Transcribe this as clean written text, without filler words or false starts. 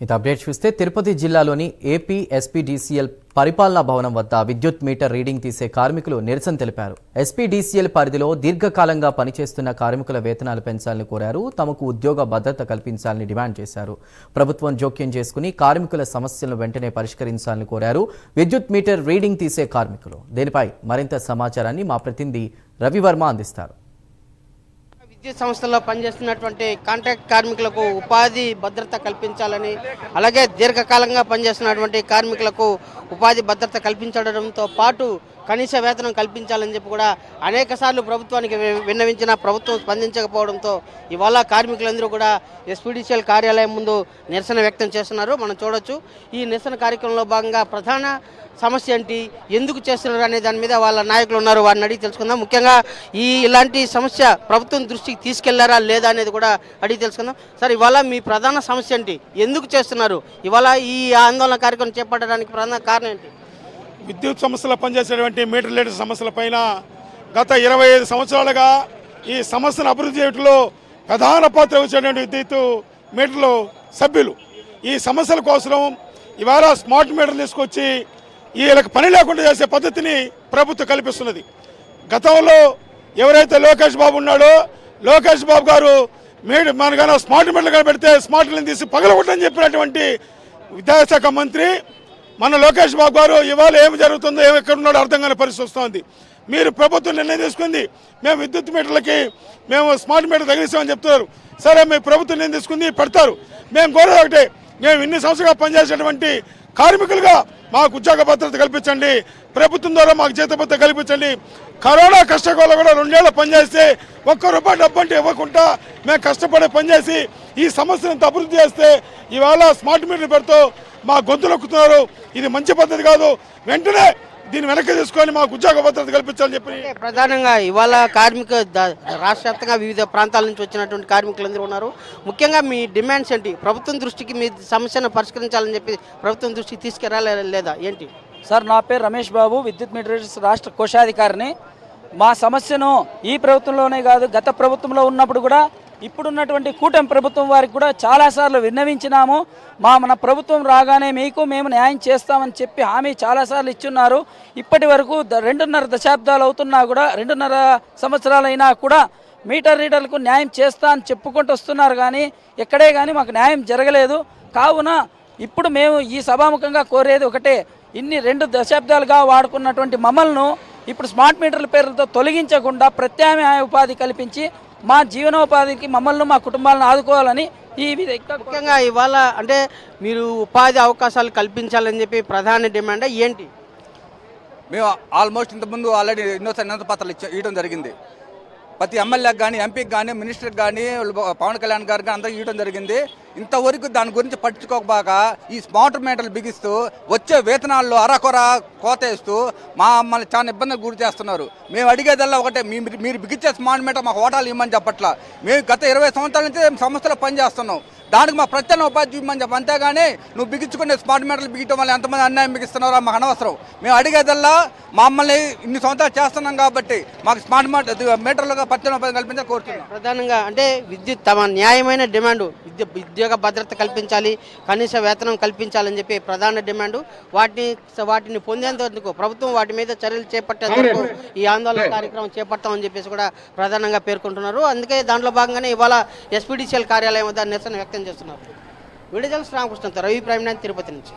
ఇది అప్డేట్ చూస్తే తిరుపతి జిల్లాలోని ఏపీ ఎస్పీడీసీఎల్ పరిపాలనా భవనం వద్ద విద్యుత్ మీటర్ రీడింగ్ తీసే కార్మికులు నిరసన తెలిపారు. ఎస్పీడీసీఎల్ పరిధిలో దీర్ఘకాలంగా పనిచేస్తున్న కార్మికుల వేతనాలు పెంచాలని కోరారు. తమకు ఉద్యోగ భద్రత కల్పించాలని డిమాండ్ చేశారు. ప్రభుత్వం జోక్యం చేసుకుని కార్మికుల సమస్యలను వెంటనే పరిష్కరించాలని కోరారు. విద్యుత్ మీటర్ రీడింగ్ తీసే కార్మికులు దీనిపై మరింత సమాచారాన్ని మా ప్రతినిధి రవివర్మ అందిస్తారు. విద్యుత్ సంస్థల్లో పనిచేస్తున్నటువంటి కాంట్రాక్ట్ కార్మికులకు ఉపాధి భద్రత కల్పించాలని, అలాగే దీర్ఘకాలంగా పనిచేస్తున్నటువంటి కార్మికులకు ఉపాధి భద్రత కల్పించడంతో పాటు కనీస వేతనం కల్పించాలని చెప్పి కూడా అనేక సార్లు ప్రభుత్వానికి విన్నవించిన ప్రభుత్వం స్పందించకపోవడంతో ఇవాళ కార్మికులందరూ కూడా ఎస్పీడీసీఎల్ కార్యాలయం ముందు నిరసన వ్యక్తం చేస్తున్నారు. మనం చూడొచ్చు. ఈ నిరసన కార్యక్రమంలో భాగంగా ప్రధాన సమస్య ఏంటి, ఎందుకు చేస్తున్నారు అనే దాని మీద వాళ్ళ నాయకులు ఉన్నారు, వారిని అడిగి తెలుసుకుందాం. ముఖ్యంగా ఇలాంటి సమస్య ప్రభుత్వం దృష్టికి తీసుకెళ్లారా లేదా అనేది కూడా అడిగి తెలుసుకుందాం. సార్, ఇవాళ మీ ప్రధాన సమస్య ఏంటి, ఎందుకు చేస్తున్నారు, ఇవాళ ఈ ఆందోళన కార్యక్రమం చేపట్టడానికి ప్రధాన కారణం ఏంటి? విద్యుత్ సంస్థలో పనిచేసేటువంటి మీటర్ రిలేటెడ్ సమస్యల పైన గత 25 సంవత్సరాలుగా ఈ సమస్యను అభివృద్ధి చేయడంలో ప్రధాన పాత్ర వచ్చేటువంటి విద్యుత్ మీటర్లు సభ్యులు ఈ సమస్యల కోసం ఇవాళ స్మార్ట్ మీటర్లు తీసుకొచ్చి వీళ్ళకి పని లేకుండా చేసే పద్ధతిని ప్రభుత్వం కల్పిస్తున్నది. గతంలో ఎవరైతే లోకేష్ బాబు ఉన్నాడో లోకేష్ బాబు గారు మనకన్నా స్మార్ట్ మీటర్లు కనిపెడితే స్మార్ట్ మీటర్లను తీసి పగలగొట్టని చెప్పినటువంటి విద్యాశాఖ మంత్రి మన లోకేష్ బాబు గారు ఇవాళ ఏమి జరుగుతుందో ఎక్కడున్నాడో అర్థం కాని పరిస్థితి వస్తుంది. మీరు ప్రభుత్వం నిర్ణయం తీసుకుంది మేము విద్యుత్ మీటర్లకి మేము స్మార్ట్ మీటర్ తగిలిస్తామని చెప్తున్నారు. సరే, మీ ప్రభుత్వం నిర్ణయం తీసుకుంది పెడతారు. మేము కోరేది ఒకటే, మేము ఇన్ని సంవత్సరాలుగా పనిచేసేటువంటి కార్మికులుగా మాకు ఉద్యోగ భద్రత కల్పించండి, ప్రభుత్వం ద్వారా మాకు జీత భద్రత కల్పించండి. కరోనా కష్టకాలంలో కూడా 2 ఏళ్ళు పనిచేస్తే ₹1 డబ్బు అంటే ఇవ్వకుండా మేము కష్టపడి పనిచేసి ఈ సమస్యను అభివృద్ధి చేస్తే ఇవాళ స్మార్ట్ మీటర్ పెడుతూ మా గొంతు నొక్కుతున్నారు. ఇది మంచి పద్ధతి కాదు. వెంటనే దీన్ని వెనక్కి తీసుకొని మాకు ఉద్యోగ భద్రత కల్పించాలని చెప్పి ప్రధానంగా ఇవాళ కార్మిక రాష్ట్ర వ్యాప్తంగా వివిధ ప్రాంతాల నుంచి వచ్చినటువంటి కార్మికులందరూ ఉన్నారు. ముఖ్యంగా మీ డిమాండ్స్ ఏంటి, ప్రభుత్వం దృష్టికి మీ సమస్యను పరిష్కరించాలని చెప్పి ప్రభుత్వం దృష్టికి తీసుకురాలే లేదా ఏంటి? సార్, నా పేరు రమేష్ బాబు, విద్యుత్ మీటర్స్ రాష్ట్ర కోశాధికారిని. మా సమస్యను ఈ ప్రభుత్వంలోనే కాదు గత ప్రభుత్వంలో ఉన్నప్పుడు కూడా ఇప్పుడున్నటువంటి కూటమి ప్రభుత్వం వారికి కూడా చాలాసార్లు విన్నవించినాము. మన ప్రభుత్వం రాగానే మేము న్యాయం చేస్తామని చెప్పి హామీ చాలాసార్లు ఇచ్చున్నారు. ఇప్పటి వరకు 2.5 దశాబ్దాలు అవుతున్నా కూడా 2.5 సంవత్సరాలైనా కూడా మీటర్ రీడర్లకు న్యాయం చేస్తా అని చెప్పుకుంటూ వస్తున్నారు, కానీ ఎక్కడే కానీ మాకు న్యాయం జరగలేదు. కావున ఇప్పుడు మేము ఈ సభాముఖంగా కోరేది ఒకటే, ఇన్ని 2 దశాబ్దాలుగా వాడుకున్నటువంటి మమ్మల్ని ఇప్పుడు స్మార్ట్ మీటర్ల పేర్లతో తొలగించకుండా ప్రత్యామ్నాయ ఉపాధి కల్పించి మా జీవనోపాధికి మమ్మల్ని మా కుటుంబాలను ఆదుకోవాలని ఈ ముఖ్యంగా ఇవాళ అంటే మీరు ఉపాధి అవకాశాలు కల్పించాలని చెప్పి ప్రధాన డిమాండ్ ఏంటి? మేము ఆల్మోస్ట్ ఇంతకుముందు ఆల్రెడీ ఎన్నో పత్రాలు ఇవ్వడం జరిగింది. ప్రతి ఎమ్మెల్యేకి కానీ ఎంపీకి కానీ మినిస్టర్కి కానీ పవన్ కళ్యాణ్ గారికి కానీ అందరికీ ఇవ్వడం జరిగింది. ఇంతవరకు దాని గురించి పట్టించుకోకపోక ఈ స్మార్ట్ మీటర్లు బిగిస్తూ వచ్చే వేతనాల్లో అరకొర కోతేస్తూ మమ్మల్ని చాలా ఇబ్బందులు గురి చేస్తున్నారు. మేము అడిగేదల్లా ఒకటే, మీరు బిగించే స్మార్ట్ మీటర్ మాకు హోటాలు ఇవ్వమని చెప్పట్లా. మేము గత 20 సంవత్సరాల నుంచి సంస్థలో పనిచేస్తున్నాం, దానికి మా ప్రత్యేక ఉపాధి ఇవ్వమని చెప్పి. అంతేగాని నువ్వు బిగించుకునే స్మార్ట్ మీటర్లు బిగించడం వల్ల ఎంతమంది అన్యాయం బిగిస్తున్నారో మాకు అనవసరం. మేము అడిగేదల్లా మమ్మల్ని ఇన్ని సంవత్సరాలు చేస్తున్నాం కాబట్టి మాకు స్మార్ట్ మీటర్లుగా ప్రత్యేక ఉపాధి కల్పించాలని కోరుతున్నాం. ప్రధానంగా అంటే విద్యుత్ తమ న్యాయమైన డిమాండ్ ఉద్యోగ భద్రత కల్పించాలి, కనీస వేతనం కల్పించాలని చెప్పి ప్రధాన డిమాండ్. వాటిని పొందేందుకు ప్రభుత్వం వాటి మీద చర్యలు చేపట్టేందుకు ఈ ఆందోళన కార్యక్రమం చేపడతామని చెప్పేసి కూడా ప్రధానంగా పేర్కొంటున్నారు. అందుకే దాంట్లో భాగంగానే ఇవాళ ఎస్పీడీసీఎల్ కార్యాలయం వద్ద నిరసన వ్యక్తం చేస్తున్నారు. వీడియో జర్నలిస్ట్ రామకృష్ణతో రవి ప్రైమ్ 9 తిరుపతి నుంచి.